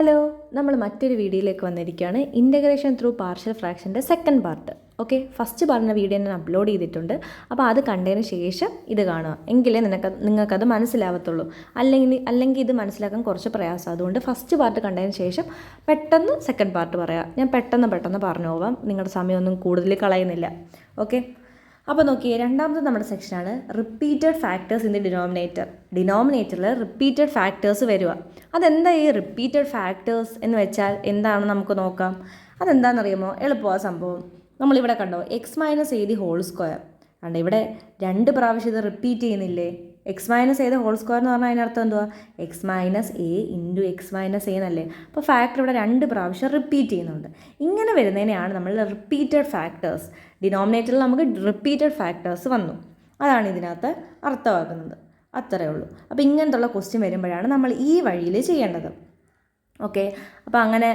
Hello, നമ്മൾ മറ്റൊരു വീഡിയോയിലേക്ക് വന്നിരിക്കുകയാണ്. ഇൻ്റഗ്രേഷൻ ത്രൂ പാർഷ്യൽ ഫ്രാക്ഷൻ്റെ സെക്കൻഡ് പാർട്ട്. ഓക്കെ, ഫസ്റ്റ് പറഞ്ഞ വീഡിയോ ഞാൻ അപ്ലോഡ് ചെയ്തിട്ടുണ്ട്. അപ്പോൾ അത് കണ്ടതിന് ശേഷം ഇത് കാണുക, എങ്കിലേ നിങ്ങൾക്കത് മനസ്സിലാവത്തുള്ളൂ. അല്ലെങ്കിൽ ഇത് മനസ്സിലാക്കാൻ കുറച്ച് പ്രയാസം. അതുകൊണ്ട് ഫസ്റ്റ് പാർട്ട് കണ്ടതിന് ശേഷം പെട്ടെന്ന് സെക്കൻഡ് പാർട്ട് പറയാം. ഞാൻ പെട്ടെന്ന് പറഞ്ഞു പോവാം, നിങ്ങളുടെ സമയമൊന്നും കൂടുതൽ കളയുന്നില്ല. ഓക്കെ, അപ്പോൾ നോക്കിയേ, രണ്ടാമത്തെ നമ്മുടെ സെക്ഷനാണ് റിപ്പീറ്റഡ് ഫാക്ടേഴ്സ് ഇൻ ദി ഡിനോമിനേറ്ററിൽ റിപ്പീറ്റഡ് ഫാക്ടേഴ്സ് വരിക. അതെന്താ ഈ റിപ്പീറ്റഡ് ഫാക്ടേഴ്സ് എന്ന് വെച്ചാൽ എന്താണെന്ന് നമുക്ക് നോക്കാം. അതെന്താണെന്നറിയുമോ? എളുപ്പമാണ് സംഭവം. നമ്മളിവിടെ കണ്ടോ, X minus A the whole square കണ്ടോ, ഇവിടെ 2 പ്രാവശ്യം ഇത് റിപ്പീറ്റ് ചെയ്യുന്നില്ലേ? X minus A the whole square എന്ന് പറഞ്ഞാൽ അതിനർത്ഥം എന്തുവാ? X minus A into X minus A എന്നല്ലേ. അപ്പോൾ ഫാക്ടർ ഇവിടെ 2 പ്രാവശ്യം റിപ്പീറ്റ് ചെയ്യുന്നുണ്ട്. ഇങ്ങനെ വരുന്നതിനെയാണ് നമ്മൾ റിപ്പീറ്റഡ് ഫാക്ടേഴ്സ്. ഡിനോമിനേറ്ററിൽ നമുക്ക് റിപ്പീറ്റഡ് ഫാക്ടേഴ്സ് വന്നു, അതാണ് ഇതിനകത്ത് അർത്ഥമാക്കുന്നത്. അത്രയേ ഉള്ളൂ. അപ്പോൾ ഇങ്ങനത്തുള്ള ക്വസ്റ്റ്യൻ വരുമ്പോഴാണ് നമ്മൾ ഈ വഴിയിൽ ചെയ്യേണ്ടത്. ഓക്കെ, അപ്പോൾ അങ്ങനെ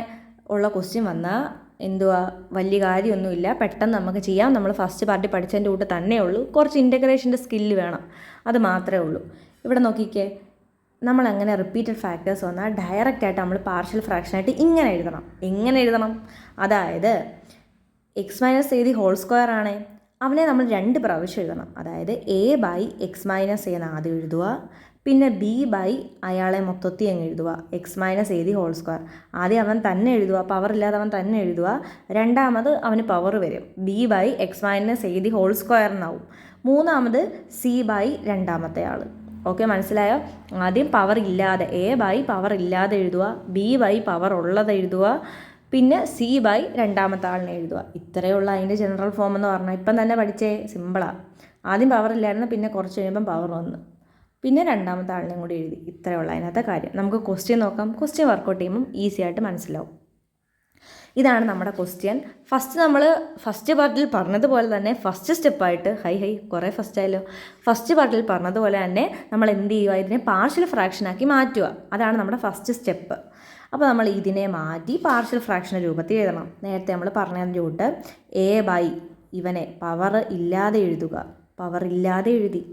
ഉള്ള ക്വസ്റ്റ്യൻ വന്നാൽ എന്തുവാ, വലിയ കാര്യമൊന്നുമില്ല, പെട്ടെന്ന് നമുക്ക് ചെയ്യാം. നമ്മൾ ഫസ്റ്റ് പാർട്ടി പഠിച്ചതിൻ്റെ കൂട്ട് തന്നെ ഉള്ളൂ, കുറച്ച് ഇൻ്റഗ്രേഷൻ്റെ സ്കില്ല് വേണം, അത് മാത്രമേ ഉള്ളൂ. ഇവിടെ നോക്കിക്കേ, നമ്മളങ്ങനെ റിപ്പീറ്റഡ് ഫാക്ടേഴ്സ് വന്നാൽ ഡയറക്റ്റായിട്ട് നമ്മൾ പാർഷ്യൽ ഫ്രാക്ഷനായിട്ട് ഇങ്ങനെ എഴുതണം. എങ്ങനെ എഴുതണം? അതായത് X minus A the whole square ആണ്, അവനെ നമ്മൾ 2 പ്രാവശ്യം എഴുതണം. അതായത് A by X minus A എന്ന് ആദ്യം എഴുതുക, പിന്നെ ബി ബൈ അയാളെ മൊത്തത്തിൽ അങ്ങ് എഴുതുക, X minus A the whole square. ആദ്യം അവൻ തന്നെ എഴുതുക, പവർ ഇല്ലാതെ അവൻ തന്നെ എഴുതുക. രണ്ടാമത് അവന് പവർ വരും, B by X minus A the whole square എന്നാവും. മൂന്നാമത് സി ബൈ രണ്ടാമത്തെ ആൾ. ഓക്കെ, മനസ്സിലായോ? ആദ്യം പവർ ഇല്ലാതെ, എ ബൈ പവർ ഇല്ലാതെ എഴുതുക, ബി ബൈ പവർ ഉള്ളത് എഴുതുക, പിന്നെ സി ബൈ രണ്ടാമത്തെ ആളിനെ എഴുതുക. ഇത്രയേ ഉള്ളൂ അതിൻ്റെ ജനറൽ ഫോം എന്ന് പറഞ്ഞാൽ. ഇപ്പം തന്നെ പഠിച്ചേ, സിമ്പിളാണ്. ആദ്യം പവർ ഇല്ലായിരുന്നു, പിന്നെ കുറച്ച് കഴിയുമ്പം പവർ വന്നു, പിന്നെ രണ്ടാമത്തെ ആളിനെയും കൂടി എഴുതി. ഇത്രയേ ഉള്ളൂ അതിനകത്തെ കാര്യം. നമുക്ക് ക്വസ്റ്റ്യൻ നോക്കാം. ക്വസ്റ്റ്യൻ വർക്കൗട്ട് ചെയ്യുമ്പം ഈസി ആയിട്ട് മനസ്സിലാവും. ഇതാണ് നമ്മുടെ ക്വസ്റ്റ്യൻ. ഫസ്റ്റ് പാർട്ടിൽ പറഞ്ഞതുപോലെ തന്നെ ഫസ്റ്റ് സ്റ്റെപ്പായിട്ട് കുറേ ഫസ്റ്റ് ആയല്ലോ. ഫസ്റ്റ് പാർട്ടിൽ പറഞ്ഞതുപോലെ തന്നെ നമ്മൾ എന്ത് ചെയ്യുക, ഇതിനെ പാർഷ്യൽ ഫ്രാക്ഷനാക്കി മാറ്റുക. അതാണ് നമ്മുടെ ഫസ്റ്റ് സ്റ്റെപ്പ്. അപ്പോൾ നമ്മൾ ഇതിനെ മാറ്റി പാർഷ്യൽ ഫ്രാക്ഷൻ രൂപത്തിൽ എഴുതണം. നേരത്തെ നമ്മൾ പറഞ്ഞതിൻ്റെ കൂട്ട് എ ബൈ ഇവനെ പവർ ഇല്ലാതെ എഴുതുക, പവർ ഇല്ലാതെ എഴുതി.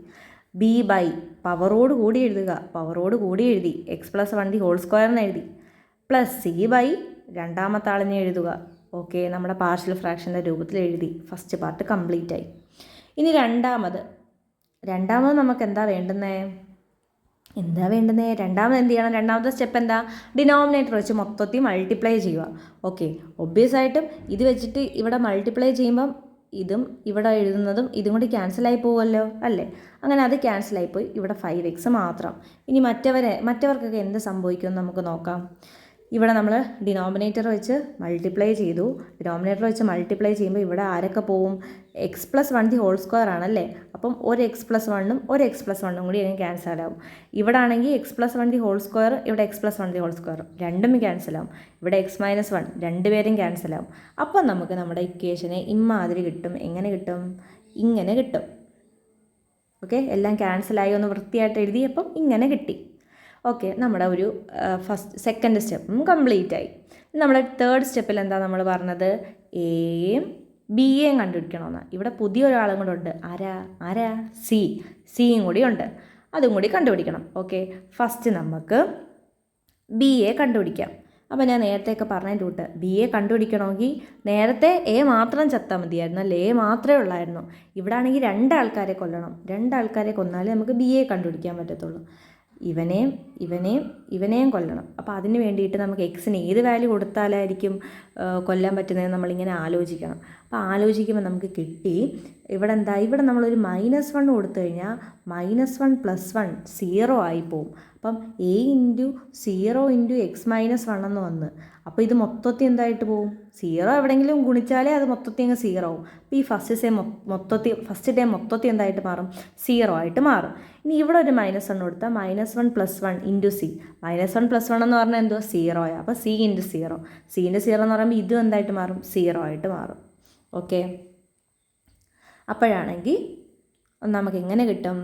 ബി ബൈ പവറോട് കൂടി എഴുതുക, പവറോട് കൂടി എഴുതി. X plus 1 the whole square എന്ന് എഴുതി. പ്ലസ് സി ബൈ രണ്ടാമത്തെ ആളിനെ എഴുതുക. ഓക്കെ, നമ്മുടെ പാർഷ്യൽ ഫ്രാക്ഷൻ്റെ രൂപത്തിൽ എഴുതി. ഫസ്റ്റ് പാർട്ട് കംപ്ലീറ്റ് ആയി. ഇനി രണ്ടാമത് നമുക്ക് എന്താ വേണ്ടുന്നത്? രണ്ടാമത് എന്ത് ചെയ്യണം? രണ്ടാമത്തെ സ്റ്റെപ്പ് എന്താ? ഡിനോമിനേറ്റർ വെച്ച് മൊത്തത്തിൽ മൾട്ടിപ്ലൈ ചെയ്യുക. ഓക്കെ, ഒബ്വിയസ് ആയിട്ടും ഇത് വെച്ചിട്ട് ഇവിടെ മൾട്ടിപ്ലൈ ചെയ്യുമ്പം ഇതും ഇവിടെ എഴുതുന്നതും ഇതും കൂടി ക്യാൻസലായി പോകുമല്ലോ, അല്ലേ? അങ്ങനെ അത് ക്യാൻസലായിപ്പോയി. ഇവിടെ 5x മാത്രം. ഇനി മറ്റവർക്കൊക്കെ എന്ത് സംഭവിക്കുമെന്ന് നമുക്ക് നോക്കാം. ഇവിടെ നമ്മൾ ഡിനോമിനേറ്റർ വെച്ച് മൾട്ടിപ്ലൈ ചെയ്തു. ഡിനോമിനേറ്റർ വെച്ച് മൾട്ടിപ്ലൈ ചെയ്യുമ്പോൾ ഇവിടെ ആരൊക്കെ പോവും? X plus 1 the whole square ആണല്ലേ. അപ്പം ഒരു എക്സ് പ്ലസ് 1ഉം ഒരു എക്സ് പ്ലസ് 1ഉം കൂടി അതിന് ക്യാൻസലാവും. ഇവിടെ ആണെങ്കിൽ x plus 1 the whole square, ഇവിടെ x plus 1 the whole square, രണ്ടും ക്യാൻസലാവും. ഇവിടെ എക്സ് മൈനസ് 1, രണ്ടുപേരും ക്യാൻസലാവും. അപ്പം നമുക്ക് നമ്മുടെ ഇക്വേഷനെ ഇമ്മാതിരി കിട്ടും. എങ്ങനെ കിട്ടും? ഇങ്ങനെ കിട്ടും. ഓക്കെ, എല്ലാം ക്യാൻസലായി ഒന്ന് വൃത്തിയായിട്ട് എഴുതിയപ്പം ഇങ്ങനെ കിട്ടി. ഓക്കെ, നമ്മുടെ ഒരു സെക്കൻഡ് സ്റ്റെപ്പും കംപ്ലീറ്റ് ആയി. നമ്മുടെ തേർഡ് സ്റ്റെപ്പിൽ എന്താ നമ്മൾ പറഞ്ഞത്? എയും ബിയെയും കണ്ടുപിടിക്കണമെന്ന്. ഇവിടെ പുതിയൊരാളും കൂടെ ഉണ്ട്. ആരാ? സിയും കൂടി ഉണ്ട്, അതും കൂടി കണ്ടുപിടിക്കണം. ഓക്കെ, ഫസ്റ്റ് നമുക്ക് ബിയെ കണ്ടുപിടിക്കാം. അപ്പോൾ ഞാൻ നേരത്തെയൊക്കെ പറഞ്ഞതിൻ്റെ കൂട്ട് ബിയെ കണ്ടുപിടിക്കണമെങ്കിൽ നേരത്തെ എ മാത്രം ചത്താൽ മതിയായിരുന്നു, അല്ലേ? എ മാത്രമേ ഉള്ളായിരുന്നു. ഇവിടെ ആണെങ്കിൽ 2 ആൾക്കാരെ കൊല്ലണം. 2 ആൾക്കാരെ കൊന്നാലേ നമുക്ക് ബിയെ കണ്ടുപിടിക്കാൻ പറ്റത്തുള്ളൂ. ഇവനെയും കൊല്ലണം. അപ്പോൾ അതിന് വേണ്ടിയിട്ട് നമുക്ക് എക്സിന് ഏത് വാല്യൂ കൊടുത്താലായിരിക്കും കൊല്ലാൻ പറ്റുന്നതെന്ന് നമ്മളിങ്ങനെ ആലോചിക്കണം. അപ്പോൾ ആലോചിക്കുമ്പോൾ നമുക്ക് കിട്ടി, ഇവിടെ നമ്മളൊരു -1 കൊടുത്തു കഴിഞ്ഞാൽ -1 + 1 0 ആയി പോവും. അപ്പം a × 0 × x - 1 എന്ന് വന്ന്, അപ്പോൾ ഇത് മൊത്തത്തിൽ എന്തായിട്ട് പോവും? 0 എവിടെയെങ്കിലും ഗുണിച്ചാലേ അത് മൊത്തത്തിൽ അങ്ങ് 0 ആവും. അപ്പോൾ ഈ ഫസ്റ്റ് ടൈം മൊത്തത്തിൽ എന്തായിട്ട് മാറും? 0 ആയിട്ട് മാറും. ഇനി ഇവിടെ ഒരു -1 കൊടുത്താൽ -1 + 1 × c. -1 + 1 എന്ന് പറഞ്ഞാൽ എന്തുവാ? 0 ആയി. അപ്പോൾ c × 0. c × 0 എന്ന് പറയുമ്പോൾ ഇതും എന്തായിട്ട് മാറും? 0 ആയിട്ട് മാറും. ഓക്കെ, അപ്പോഴാണെങ്കിൽ നമുക്ക് എങ്ങനെ കിട്ടും?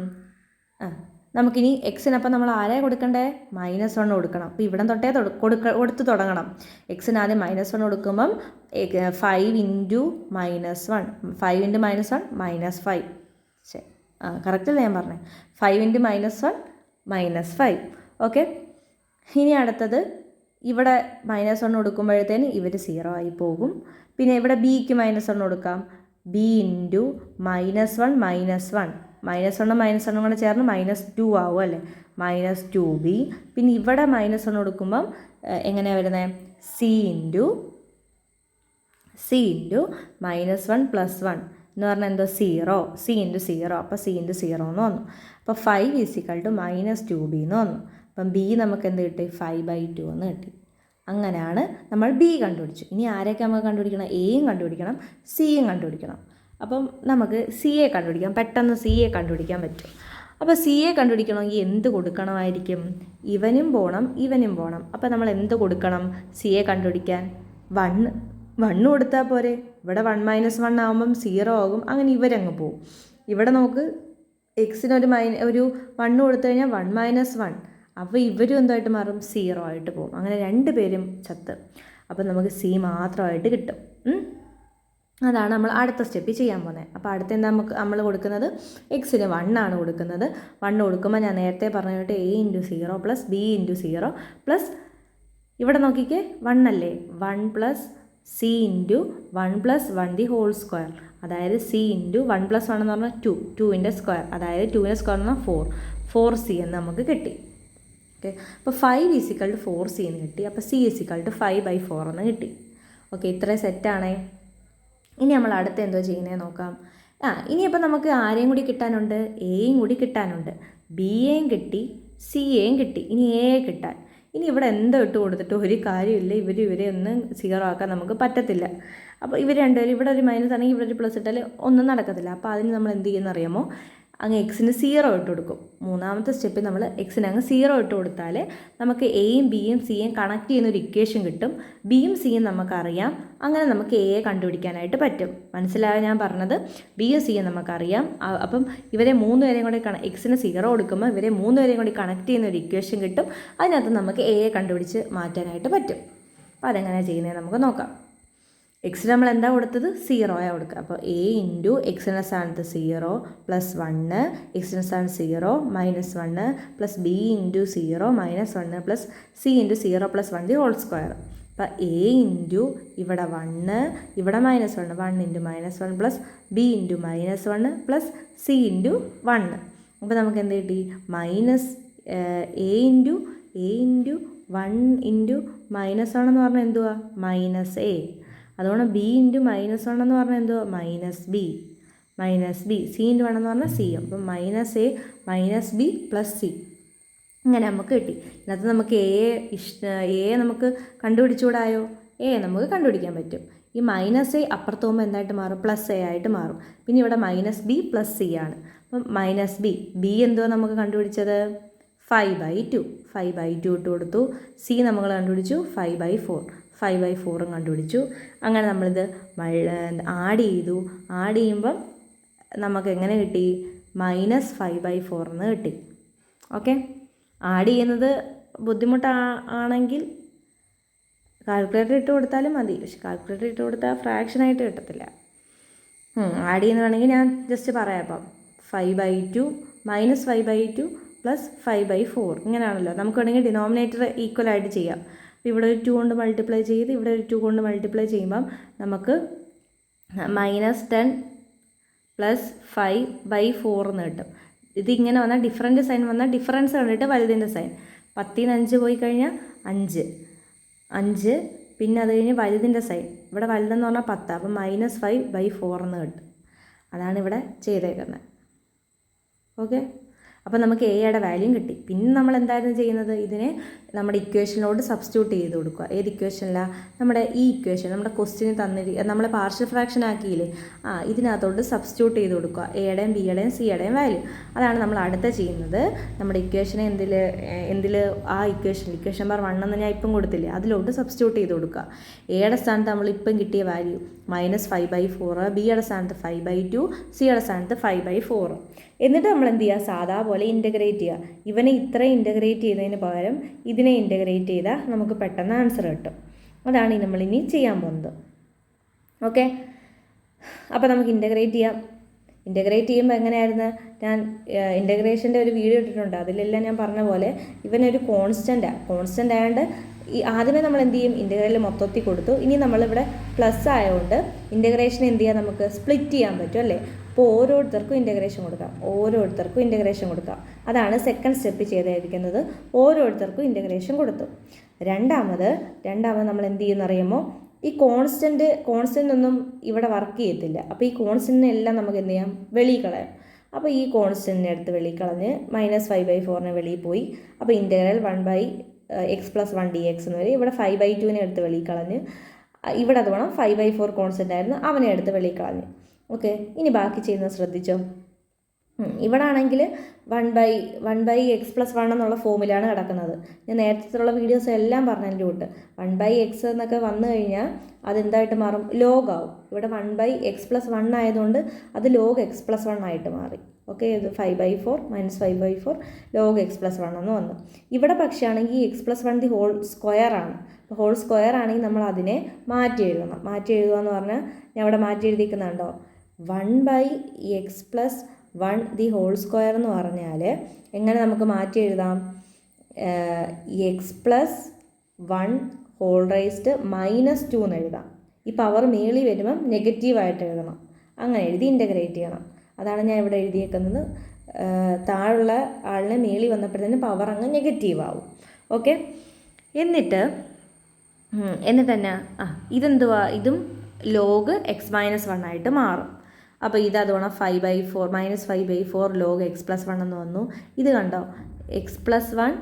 നമുക്കിനി എക്സിനപ്പം നമ്മൾ ആരെ കൊടുക്കണ്ടേ? -1 കൊടുക്കണം. അപ്പോൾ ഇവിടെ തൊട്ടേ കൊടുത്ത് തുടങ്ങണം. എക്സിന് ആദ്യം -1 കൊടുക്കുമ്പം 5 × -1, 5 × -1 -5. ശരി, കറക്റ്റല്ലേ ഞാൻ പറഞ്ഞത്? 5 × -1 -5. ഓക്കെ, ഇനി അടുത്തത് ഇവിടെ -1 കൊടുക്കുമ്പോഴത്തേന് ഇവർ 0 ആയി പോകും. പിന്നെ ഇവിടെ ബിക്ക് -1 കൊടുക്കാം. ബി ഇൻറ്റു -1 -1 -1 കൂടെ ചേർന്ന് -2 ആവും അല്ലേ, -2b. പിന്നെ ഇവിടെ -1 കൊടുക്കുമ്പം എങ്ങനെയാണ് വരുന്നത്, സി ഇൻറ്റു -1 + 1 എന്ന് പറഞ്ഞാൽ എന്തോ 0, സി ഇൻറ്റു 0, അപ്പോൾ സി ഇൻറ്റു 0 എന്ന് വന്നു. അപ്പോൾ 5 = -2b എന്ന് വന്നു. അപ്പം ബി നമുക്ക് എന്ത് കിട്ടി, 5/2 എന്ന് കിട്ടി. അങ്ങനെയാണ് നമ്മൾ ബി കണ്ടുപിടിച്ചു. ഇനി ആരെയൊക്കെ നമുക്ക് കണ്ടുപിടിക്കണം, എയും കണ്ടുപിടിക്കണം, സിയും കണ്ടുപിടിക്കണം. അപ്പം നമുക്ക് സിയെ കണ്ടുപിടിക്കാം, പെട്ടെന്ന് സിയെ കണ്ടുപിടിക്കാൻ പറ്റും. അപ്പോൾ സിയെ കണ്ടുപിടിക്കണമെങ്കിൽ എന്ത് കൊടുക്കണമായിരിക്കും, ഇവനും പോകണം ഇവനും പോകണം. അപ്പോൾ നമ്മൾ എന്ത് കൊടുക്കണം സിയെ കണ്ടുപിടിക്കാൻ, 1 കൊടുത്താൽ പോരെ. ഇവിടെ 1 - 1 ആകുമ്പം 0 ആകും, അങ്ങനെ ഇവരങ്ങ് പോകും. ഇവിടെ നമുക്ക് എക്സിന് ഒരു 1 കൊടുത്തു കഴിഞ്ഞാൽ 1 - 1, അപ്പോൾ ഇവരും എന്തായിട്ട് മാറും, 0 ആയിട്ട് പോകും. അങ്ങനെ 2 പേരും ചത്ത്. അപ്പോൾ നമുക്ക് സി മാത്രമായിട്ട് കിട്ടും. അതാണ് നമ്മൾ അടുത്ത സ്റ്റെപ്പിൽ ചെയ്യാൻ പോകുന്നത്. അപ്പോൾ അടുത്ത എന്താ നമ്മൾ കൊടുക്കുന്നത്, എക്സിന് 1 ആണ് കൊടുക്കുന്നത്. 1 കൊടുക്കുമ്പോൾ ഞാൻ നേരത്തെ പറഞ്ഞിട്ട് a × 0 + b × 0 പ്ലസ് ഇവിടെ നോക്കിക്കേ 1 അല്ലേ, 1 + c × 1 + 1 ^ ഹോൾ സ്ക്വയർ, അതായത് c × 1 + 1 എന്ന് പറഞ്ഞാൽ 2, 2ൻ്റെ സ്ക്വയർ, അതായത് 2ൻ്റെ സ്ക്വയർ എന്ന് പറഞ്ഞാൽ 4c എന്ന് നമുക്ക് കിട്ടി. ഓക്കെ, അപ്പോൾ 5 = 4c എന്ന് കിട്ടി. അപ്പോൾ c = 5/4 എന്ന് കിട്ടി. ഓക്കെ, ഇത്രയും സെറ്റാണേ. ഇനി നമ്മൾ അടുത്ത് എന്തോ ചെയ്യുന്നത് നോക്കാം. ഇനിയിപ്പോൾ നമുക്ക് ആരെയും കൂടി കിട്ടാനുണ്ട്, എയും കൂടി കിട്ടാനുണ്ട്. ബിയെയും കിട്ടി, സിയെയും കിട്ടി, ഇനി എയെ കിട്ടാൻ. ഇനി ഇവിടെ എന്തോ ഇട്ട് കൊടുത്തിട്ട് ഒരു കാര്യമില്ല, ഇവരെ ഒന്നും 0 ആക്കാൻ നമുക്ക് പറ്റത്തില്ല. അപ്പോൾ ഇവർ രണ്ടുപേരും ഇവിടെ ഒരു മൈനസ് ആണെങ്കിൽ ഇവിടെ ഒരു പ്ലസ് ഇട്ടാൽ ഒന്നും നടക്കത്തില്ല. അപ്പോൾ അതിന് നമ്മൾ എന്ത് ചെയ്യുന്ന അറിയാമോ, അങ്ങ് എക്സിന് 0 ഇട്ട് കൊടുക്കും. മൂന്നാമത്തെ സ്റ്റെപ്പിൽ നമ്മൾ എക്സിന് അങ്ങ് 0 ഇട്ട് കൊടുത്താൽ നമുക്ക് എയും ബിയും സിയും കണക്ട് ചെയ്യുന്ന ഒരു ഇക്വേഷൻ കിട്ടും. ബിയും സിയും നമുക്കറിയാം, അങ്ങനെ നമുക്ക് എയെ കണ്ടുപിടിക്കാനായിട്ട് പറ്റും. മനസ്സിലായോ ഞാൻ പറഞ്ഞത്? ബിയും സിയും നമുക്കറിയാം. അപ്പം ഇവരെ 3 പേരെയും കൂടി എക്സിന് 0 കൊടുക്കുമ്പോൾ ഇവരെ 3 പേരെയും കൂടി കണക്ട് ചെയ്യുന്ന ഒരു ഇക്വേഷൻ കിട്ടും. അതിനകത്ത് നമുക്ക് എയെ കണ്ടുപിടിച്ച് മാറ്റാനായിട്ട് പറ്റും. അപ്പോൾ അതെങ്ങനെ ചെയ്യുന്നത് നമുക്ക് നോക്കാം. എക്സിന് നമ്മൾ എന്താ കൊടുത്തത്, 0 കൊടുക്കുക. അപ്പോൾ a × എക്സിൻ്റെ സ്ഥാനത്ത് 0 + 1, എക്സിൻ്റെ സ്ഥാനത്ത് 0 - 1 plus b × 0 - 1 plus c × 0 + 1 ^ whole square. അപ്പോൾ a × ഇവിടെ 1, ഇവിടെ -1, 1 × -1 പ്ലസ് b × -1 പ്ലസ് c × 1. അപ്പോൾ നമുക്ക് എന്ത് കിട്ടി, a × 1 × -1 എന്ന് പറഞ്ഞാൽ എന്തുവാ, -a. അതുകൊണ്ട് b × -1 എന്ന് പറഞ്ഞാൽ എന്തോ, -b, c × 1 എന്ന് പറഞ്ഞാൽ c. അപ്പം -a - b + c ഇങ്ങനെ നമുക്ക് കിട്ടി. ഇതിനകത്ത് നമുക്ക് എ നമുക്ക് കണ്ടുപിടിച്ചുകൂടായോ, നമുക്ക് കണ്ടുപിടിക്കാൻ പറ്റും. ഈ -a അപ്പുറത്ത് പോകുമ്പോൾ എന്തായിട്ട് മാറും, +a ആയിട്ട് മാറും. പിന്നെ ഇവിടെ -b + c ആണ്. അപ്പം -b എന്തുവാ നമുക്ക് കണ്ടുപിടിച്ചത്, 5/2 ഇട്ട് കൊടുത്തു. c നമ്മൾ കണ്ടുപിടിച്ചു 5/4 കണ്ടുപിടിച്ചു. അങ്ങനെ നമ്മളിത് ആഡ് ചെയ്യുമ്പം നമുക്ക് എങ്ങനെ കിട്ടി, -5/4 എന്ന് കിട്ടി. ഓക്കെ, ആഡ് ചെയ്യുന്നത് ബുദ്ധിമുട്ടാണെങ്കിൽ കാൽക്കുലേറ്റർ ഇട്ട് കൊടുത്താലും മതി. പക്ഷെ കാൽക്കുലേറ്റർ ഇട്ട് കൊടുത്താൽ ഫ്രാക്ഷനായിട്ട് കിട്ടത്തില്ല. ആഡ് ചെയ്യുന്നതാണെങ്കിൽ ഞാൻ ജസ്റ്റ് പറയാം. അപ്പം 5/2 -5/2 + 5/4 ഇങ്ങനെയാണല്ലോ. നമുക്ക് വേണമെങ്കിൽ ഡിനോമിനേറ്റർ ഈക്വലായിട്ട് ചെയ്യാം. ഇവിടെ ഒരു 2 കൊണ്ട് മൾട്ടിപ്ലൈ ചെയ്ത് ഇവിടെ ഒരു 2 കൊണ്ട് മൾട്ടിപ്ലൈ ചെയ്യുമ്പം നമുക്ക് -10 + 5/4 എന്ന് കിട്ടും. ഇതിങ്ങനെ വന്നാൽ ഡിഫറൻറ്റ് സൈൻ വന്നാൽ ഡിഫറൻസ് കണ്ടിട്ട് വലുതിൻ്റെ സൈൻ. 10ന് 5 പോയി കഴിഞ്ഞാൽ 5, പിന്നെ അത് കഴിഞ്ഞ് വലുതിൻ്റെ സൈൻ. ഇവിടെ വലുതെന്ന് പറഞ്ഞാൽ 10, അപ്പം -5/4 എന്ന് കിട്ടും. അതാണ് ഇവിടെ ചെയ്തേക്കുന്നത്. ഓക്കെ, അപ്പോൾ നമുക്ക് എയുടെ വാല്യൂ കിട്ടി. പിന്നെ നമ്മൾ എന്തായിരുന്നു ചെയ്യുന്നത്, ഇതിനെ നമ്മുടെ ഇക്വേഷനിലോട്ട് സബ്സ്റ്റിറ്റ്യൂട്ട് ചെയ്ത് കൊടുക്കുക. ഏത് ഇക്വേഷനിലാണ്, നമ്മുടെ ഈ ഇക്വേഷൻ നമ്മുടെ ക്വസ്റ്റ്യന് നമ്മൾ പാർഷ്യൽ ഫ്രാക്ഷൻ ആക്കിയില്ലേ, ഇതിനകത്തോട്ട് സബ്സ്റ്റിറ്റ്യൂട്ട് ചെയ്ത് കൊടുക്കുക എയുടെയും ബിയുടെയും സിയുടെയും വാല്യൂ. അതാണ് നമ്മൾ അടുത്ത ചെയ്യുന്നത്. നമ്മുടെ ഇക്വേഷനെ എന്തിൽ ആ ഇക്വേഷൻ നമ്പർ 1 എന്ന് ഞാൻ ഇപ്പം കൊടുത്തില്ലേ, അതിലോട്ട് സബ്സ്റ്റിറ്റ്യൂട്ട് ചെയ്ത് കൊടുക്കുക. എയുടെ സ്ഥാനത്ത് നമ്മളിപ്പം കിട്ടിയ വാല്യൂ -5/4, ബിയുടെ സ്ഥാനത്ത് 5/2, സിയുടെ സ്ഥാനത്ത് 5/4. എന്നിട്ട് നമ്മൾ എന്ത് ചെയ്യുക, സാധാ പോലെ ഇൻ്റഗ്രേറ്റ് ചെയ്യുക. ഇവനെ ഇത്രയും ഇൻ്റഗ്രേറ്റ് ചെയ്തതിന് പകരം ഇതിനെ ഇൻ്റഗ്രേറ്റ് ചെയ്താൽ നമുക്ക് പെട്ടെന്ന് ആൻസർ കിട്ടും. അതാണ് നമ്മളിനി ചെയ്യാൻ പോകുന്നത്. ഓക്കെ, അപ്പോൾ നമുക്ക് ഇൻ്റഗ്രേറ്റ് ചെയ്യാം. ഇൻ്റഗ്രേറ്റ് ചെയ്യുമ്പോൾ എങ്ങനെയായിരുന്നു, ഞാൻ ഇൻ്റഗ്രേഷൻ്റെ ഒരു വീഡിയോ ഇട്ടിട്ടുണ്ട്. അതിലെല്ലാം ഞാൻ പറഞ്ഞ പോലെ ഇവനൊരു കോൺസ്റ്റൻ്റ് ആയതുകൊണ്ട് ഈ ആദ്യമേ നമ്മൾ എന്ത് ചെയ്യും, ഇൻ്റഗ്രൽ മൊത്തത്തിൽ കൊടുത്തു. ഇനി നമ്മളിവിടെ പ്ലസ് ആയതുകൊണ്ട് ഇൻ്റഗ്രേഷൻ എന്ത് ചെയ്യാം, നമുക്ക് സ്പ്ലിറ്റ് ചെയ്യാൻ പറ്റും അല്ലേ. അപ്പോൾ ഓരോരുത്തർക്കും ഇൻ്റഗ്രേഷൻ കൊടുക്കാം. അതാണ് സെക്കൻഡ് സ്റ്റെപ്പ് ചെയ്തിരിക്കുന്നത്. ഓരോരുത്തർക്കും ഇൻ്റഗ്രേഷൻ കൊടുത്തു. രണ്ടാമത് നമ്മൾ എന്ത് ചെയ്യുമെന്നറിയുമോ, ഈ കോൺസ്റ്റൻ്റ് ഒന്നും ഇവിടെ വർക്ക് ചെയ്യത്തില്ല. അപ്പോൾ ഈ കോൺസ്റ്റൻ്റിനെ എല്ലാം നമുക്ക് എന്ത് ചെയ്യാം, വെളിയിൽ കളയാം. അപ്പോൾ ഈ കോൺസ്റ്റൻ്റിനെ എടുത്ത് വെളിയിൽ കളഞ്ഞ് -5/4 വെളിയിൽ പോയി. അപ്പോൾ ഇൻ്റഗ്രൽ 1/x+1 dx എന്ന് വരും. ഇവിടെ 5/2 എടുത്ത് വെളിയിൽ കളഞ്ഞ്, ഇവിടെ അത് വേണം 5/4 കോൺസ്റ്റൻ്റ് ആയിരുന്നു, അവനെ എടുത്ത് വെളിയിൽ കളഞ്ഞ്. ഓക്കെ, ഇനി ബാക്കി ചെയ്യുന്നത് ശ്രദ്ധിച്ചോ. ഇവിടെ ആണെങ്കിൽ 1/x+1 എന്നുള്ള ഫോമിലാണ് കിടക്കുന്നത്. ഞാൻ നേരത്തെ വീഡിയോസ് എല്ലാം പറഞ്ഞതിൻ്റെ കൂട്ട് 1/x എന്നൊക്കെ വന്നു കഴിഞ്ഞാൽ അതെന്തായിട്ട് മാറും, ലോഗ് ആവും. ഇവിടെ 1/x+1 ആയതുകൊണ്ട് അത് ലോഗ് x+1 ആയിട്ട് മാറി. ഓക്കെ, ഇത് 5/4 -5/4 ലോഗ് x+1 എന്ന് വന്നു. ഇവിടെ പക്ഷേ ആണെങ്കിൽ x+1 ദി ഹോൾ സ്ക്വയർ ആണ്. അപ്പോൾ ഹോൾ സ്ക്വയർ ആണെങ്കിൽ നമ്മൾ അതിനെ മാറ്റി എഴുതണം. മാറ്റി എഴുതുക എന്ന് പറഞ്ഞാൽ ഞാൻ ഇവിടെ മാറ്റി എഴുതിക്കുന്നുണ്ടോ, 1/x+1 ദി ഹോൾ സ്ക്വയർ എന്ന് പറഞ്ഞാൽ എങ്ങനെ നമുക്ക് മാറ്റി എഴുതാം, x+1 ഹോൾ റൈസ്ഡ് -2 എന്ന് എഴുതാം. ഈ പവർ മേളിൽ വരുമ്പം നെഗറ്റീവായിട്ട് എഴുതണം. അങ്ങനെ എഴുതി ഇൻ്റഗ്രേറ്റ് ചെയ്യണം. അതാണ് ഞാൻ ഇവിടെ എഴുതിയേക്കുന്നത്. താഴെയുള്ള ആളിനെ മേളിൽ വന്നപ്പോഴത്തേന് പവർ അങ്ങ് നെഗറ്റീവ് ആവും. ഓക്കെ, എന്നിട്ട് തന്നെ ഇതെന്തുവാ, ഇതും ലോഗ് x-1 ആയിട്ട് മാറും. അപ്പോൾ ഇത് അതുകൊണ്ട് 5/4 -5/4 ലോഗ് x+1 എന്ന് വന്നു. ഇത് കണ്ടോ, x+1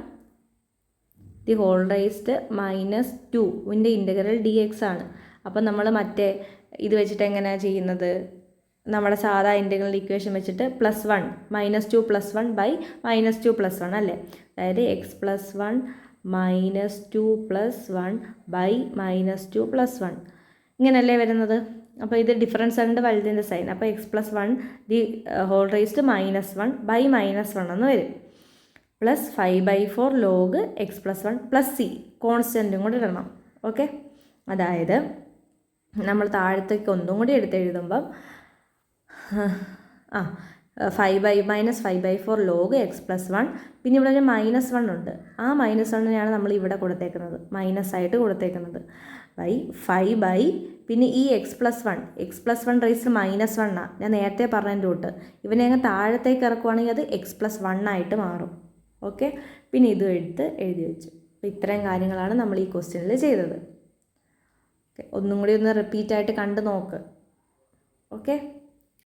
ദി ഹോൾ റൈസ്ഡ് -2 ൻ്റെ ഇൻ്റഗ്രൽ dx ആണ്. അപ്പം നമ്മൾ മറ്റേ ഇത് വെച്ചിട്ട് എങ്ങനെയാണ് ചെയ്യുന്നത്, നമ്മുടെ സാധാ ഇൻ്റഗ്രൽ ഇക്വേഷൻ വെച്ചിട്ട് +1 -2 +1 -2 +1 അല്ലേ. അതായത് x+1 -2 +1 -2 +1 ഇങ്ങനെയല്ലേ വരുന്നത്. അപ്പോൾ ഇത് ഡിഫറൻസ് ഉണ്ട് വലുതിൻ്റെ സൈൻ. അപ്പോൾ x+1 ദി ഹോൾ റൈസ്ഡ് -1 -1 എന്ന് വരും. Plus 5/4 log x+1 plus c കോൺസ്റ്റൻറ്റും കൂടി ഇടണം. ഓക്കെ, അതായത് നമ്മൾ താഴത്തേക്ക് ഒന്നും കൂടി എഴുതുമ്പം -5/4 ലോഗ് x+1, പിന്നെ ഇവിടെ ഒരു -1 ഉണ്ട്. ആ -1നെയാണ് നമ്മൾ ഇവിടെ കൊടുത്തേക്കുന്നത്, മൈനസായിട്ട് കൊടുത്തേക്കുന്നത്. 5 പിന്നെ ഈ x+1 റൈസ് -1 ഞാൻ നേരത്തെ പറഞ്ഞതിൻ്റെ തൊട്ട് ഇവനെ അങ്ങ് താഴത്തേക്ക് ഇറക്കുവാണെങ്കിൽ അത് x+1 ആയിട്ട് മാറും. ഓക്കെ, പിന്നെ ഇതും എഴുതി വെച്ചു. അപ്പോൾ ഇത്രയും കാര്യങ്ങളാണ് നമ്മൾ ഈ ക്വസ്റ്റ്യനിൽ ചെയ്തത്. ഒന്നും കൂടി ഒന്ന് റിപ്പീറ്റായിട്ട് കണ്ടു നോക്ക്. ഓക്കെ.